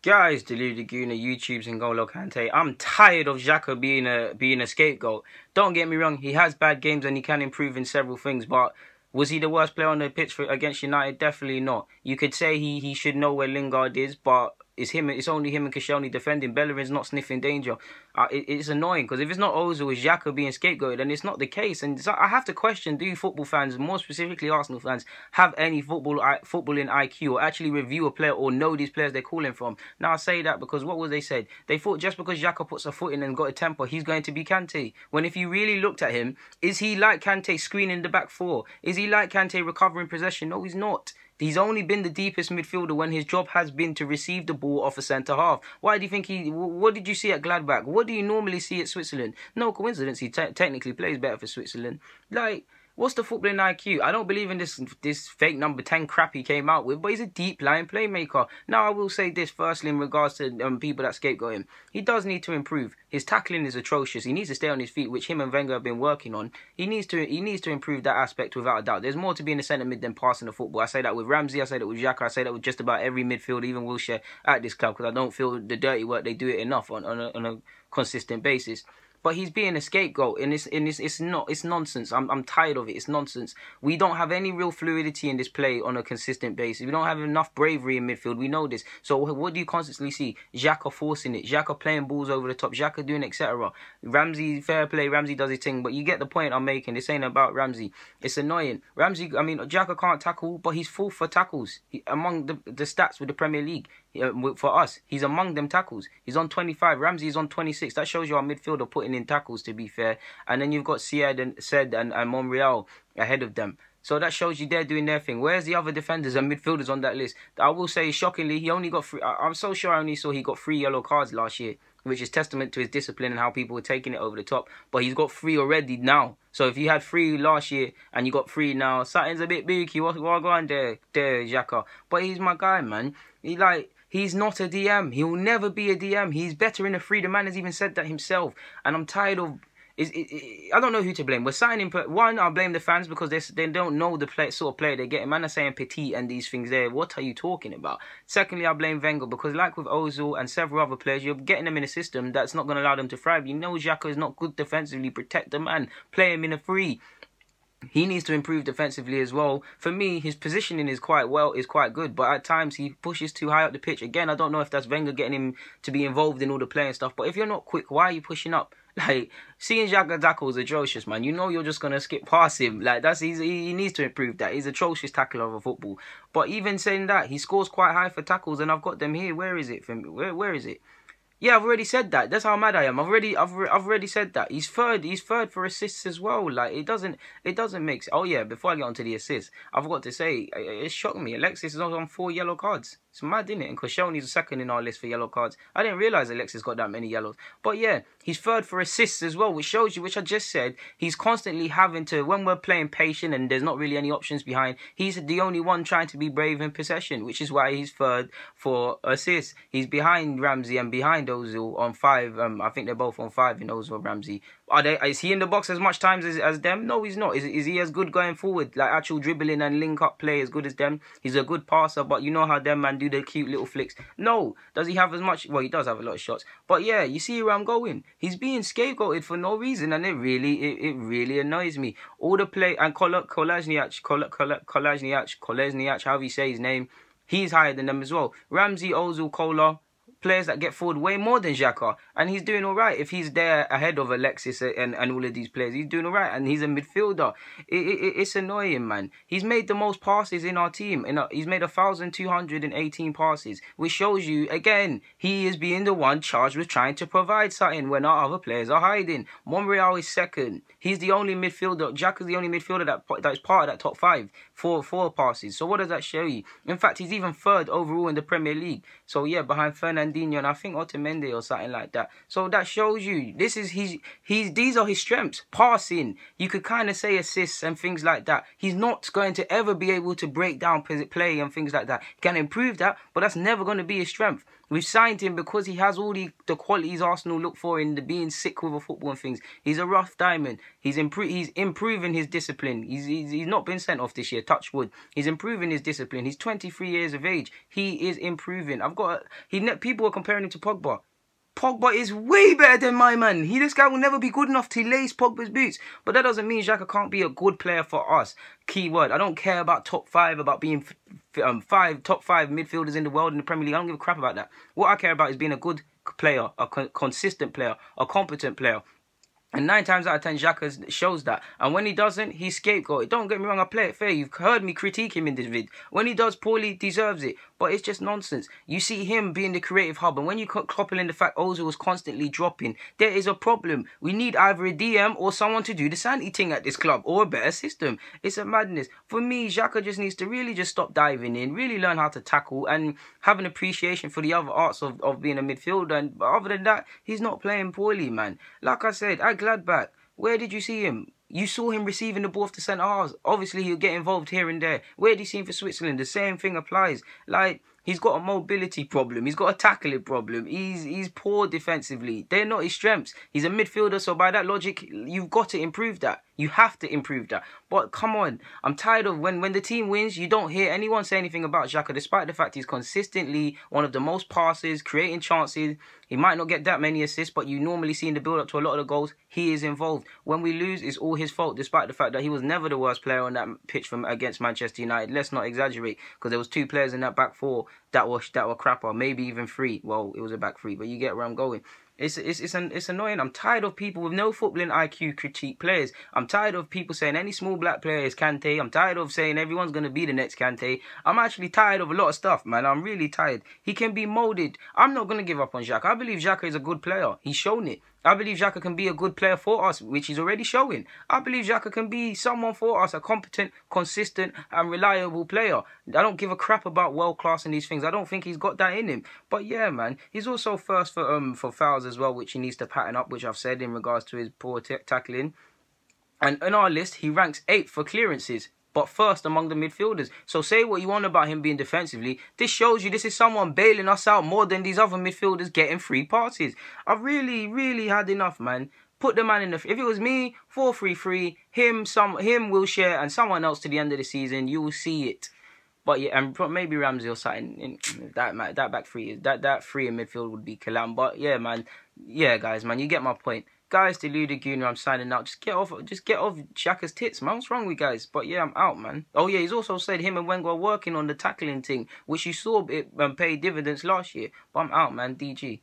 Guys, Deluded Guna, YouTube's N'Golo Kante. I'm tired of XHAKA being a scapegoat. Don't get me wrong, he has bad games and he can improve in several things, but was he the worst player on the pitch against United? Definitely not. You could say he should know where Lingard is, but it's only him and Koscielny defending. Bellerin's not sniffing danger. It's annoying because if it's not Ozil, it's XHAKA being scapegoated, and it's not the case. And so I have to question: do football fans, more specifically Arsenal fans, have any footballing IQ or actually review a player or know these players they're calling from? Now I say that because what was they said? They thought just because XHAKA puts a foot in and got a temper, he's going to be Kante. When if you really looked at him, is he like Kante screening the back four? Is he like Kante recovering possession? No, he's not. He's only been the deepest midfielder when his job has been to receive the ball off a centre-half. Why do you think what did you see at Gladbach? What do you normally see at Switzerland? No coincidence, he technically plays better for Switzerland. Like, what's the footballing IQ? I don't believe in this fake number 10 crap he came out with, but he's a deep-lying playmaker. Now, I will say this firstly in regards to people that scapegoat him. He does need to improve. His tackling is atrocious. He needs to stay on his feet, which him and Wenger have been working on. He needs to improve that aspect without a doubt. There's more to being a centre mid than passing the football. I say that with Ramsey, I say that with XHAKA, I say that with just about every midfielder, even Wilshere at this club, because I don't feel the dirty work they do it enough on a consistent basis. But he's being a scapegoat, and it's nonsense. I'm tired of it. It's nonsense. We don't have any real fluidity in this play on a consistent basis. We don't have enough bravery in midfield. We know this. So what do you constantly see? XHAKA forcing it. XHAKA playing balls over the top. XHAKA doing etc. Ramsey, fair play. Ramsey does his thing. But you get the point I'm making. This ain't about Ramsey. It's annoying. XHAKA can't tackle, but he's full for tackles. Among the stats with the Premier League. For us, he's among them tackles. He's on 25. Ramsey is on 26. That shows you our midfielder putting in tackles, to be fair. And then you've got Siad and Monreal ahead of them. So that shows you they're doing their thing. Where's the other defenders and midfielders on that list? I will say, shockingly, he only got 3. I'm so sure I only saw he got 3 yellow cards last year, which is testament to his discipline and how people were taking it over the top. But he's got 3 already now. So if you had 3 last year and you got 3 now, something's a bit booky. What's going on there, XHAKA? But he's my guy, man. He's not a DM. He will never be a DM. He's better in a free. The man has even said that himself. And I'm tired of... I don't know who to blame. We're signing... One, I blame the fans because they don't know the sort of player they're getting. Man are saying petite and these things there. What are you talking about? Secondly, I blame Wenger because like with Ozil and several other players, you're getting them in a system that's not going to allow them to thrive. You know XHAKA is not good defensively. Protect the man. Play him in a free. He needs to improve defensively as well. For me, his positioning is quite good, but at times he pushes too high up the pitch. Again, I don't know if that's Wenger getting him to be involved in all the play and stuff, but if you're not quick, why are you pushing up? Like, seeing XHAKA tackle is atrocious, man. You know you're just going to skip past him. Like, he needs to improve that. He's an atrocious tackler of a football. But even saying that, he scores quite high for tackles, and I've got them here. Where is it? Where is it? Yeah, I've already said that. That's how mad I am. I've already said that. He's third for assists as well. Like, it doesn't make sense. Oh yeah, before I get onto the assists, I forgot to say, it shocked me. Alexis is on 4 yellow cards. It's mad, isn't it? And Koscielny's second in our list for yellow cards. I didn't realise Alexis got that many yellows. But yeah, he's third for assists as well, which shows you, which I just said, he's constantly having to, when we're playing patient and there's not really any options behind, he's the only one trying to be brave in possession, which is why he's third for assists. He's behind Ramsey and behind Ozil on 5. I think they're both on 5 in Ozil and Ramsey. Is he in the box as much times as them? No, he's not. Is he as good going forward, like actual dribbling and link up play as good as them? He's a good passer, but you know how them man do the cute little flicks. No. Does he have as much? Well, he does have a lot of shots. But yeah, you see where I'm going. He's being scapegoated for no reason, and it really annoys me. All the play, and Kolasinac, however you say his name, he's higher than them as well. Ramsey, Ozil, Kola, players that get forward way more than XHAKA, and he's doing all right. If he's there ahead of Alexis and all of these players, he's doing all right, and he's a midfielder. It's annoying, man. He's made the most passes in our team. He's made 1,218 passes, which shows you, again, he is being the one charged with trying to provide something when our other players are hiding. Monreal is second. He's the only midfielder. XHAKA's the only midfielder that is part of that top 5 for 4 passes. So what does that show you? In fact, he's even third overall in the Premier League. So yeah, behind Fernandinho and I think Otamendi or something like that. So that shows you these are his strengths. Passing, you could kind of say assists and things like that. He's not going to ever be able to break down play and things like that. He can improve that, but that's never going to be his strength. We've signed him because he has all the qualities Arsenal look for in the being sick with a football and things. He's a rough diamond. He's improving his discipline. He's not been sent off this year, touch wood. He's improving his discipline. He's 23 years of age. He is improving. People people are comparing him to Pogba. Pogba is way better than my man. This guy will never be good enough to lace Pogba's boots. But that doesn't mean XHAKA can't be a good player for us. Keyword. I don't care about top 5, about being top 5 midfielders in the world in the Premier League. I don't give a crap about that. What I care about is being a good player, a consistent player, a competent player. And 9 times out of 10, XHAKA shows that. And when he doesn't, he's scapegoated. Don't get me wrong, I play it fair. You've heard me critique him in this vid. When he does poorly, he deserves it. But it's just nonsense. You see him being the creative hub. And when you couple in the fact Ozil was constantly dropping, there is a problem. We need either a DM or someone to do the sanity thing at this club. Or a better system. It's a madness. For me, XHAKA just needs to really just stop diving in. Really learn how to tackle. And have an appreciation for the other arts of being a midfielder. And other than that, he's not playing poorly, man. Like I said, Gladbach, where did you see him? You saw him receiving the ball off the centre halves. Obviously, he'll get involved here and there. Where did you see him for Switzerland? The same thing applies. Like, he's got a mobility problem. He's got a tackling problem. He's poor defensively. They're not his strengths. He's a midfielder, so by that logic, you've got to improve that. You have to improve that. But come on, I'm tired of when the team wins, you don't hear anyone say anything about XHAKA, despite the fact he's consistently one of the most passes, creating chances. He might not get that many assists, but you normally see in the build-up to a lot of the goals, he is involved. When we lose, it's all his fault, despite the fact that he was never the worst player on that pitch against Manchester United. Let's not exaggerate, because there was 2 players in that back 4 that were crapper, maybe even 3. Well, it was a back 3, but you get where I'm going. It's annoying. I'm tired of people with no footballing IQ critique players. I'm tired of people saying any small black player is Kante. I'm tired of saying everyone's going to be the next Kante. I'm actually tired of a lot of stuff, man. I'm really tired. He can be moulded. I'm not going to give up on XHAKA. I believe XHAKA is a good player. He's shown it. I believe XHAKA can be a good player for us, which he's already showing. I believe XHAKA can be someone for us, a competent, consistent, and reliable player. I don't give a crap about world class and these things. I don't think he's got that in him. But yeah, man, he's also first for fouls as well, which he needs to pattern up, which I've said in regards to his poor tackling. And on our list, he ranks 8th for clearances, but first among the midfielders. So say what you want about him being defensively. This shows you this is someone bailing us out more than these other midfielders getting free passes. I've really, really had enough, man. Put the man in the... If it was me, 4-3-3, him, Wilshere, and someone else to the end of the season, you will see it. But yeah, and maybe Ramsey or something in that back 3 that 3 in midfield would be Kalam. But yeah, man. Yeah, guys, man, you get my point. Guys, to Ludaguna, I'm signing out. Just get off XHAKA's tits, man. What's wrong with you guys? But yeah, I'm out, man. Oh yeah, he's also said him and Wenger are working on the tackling thing, which you saw it pay dividends last year. But I'm out, man. DG.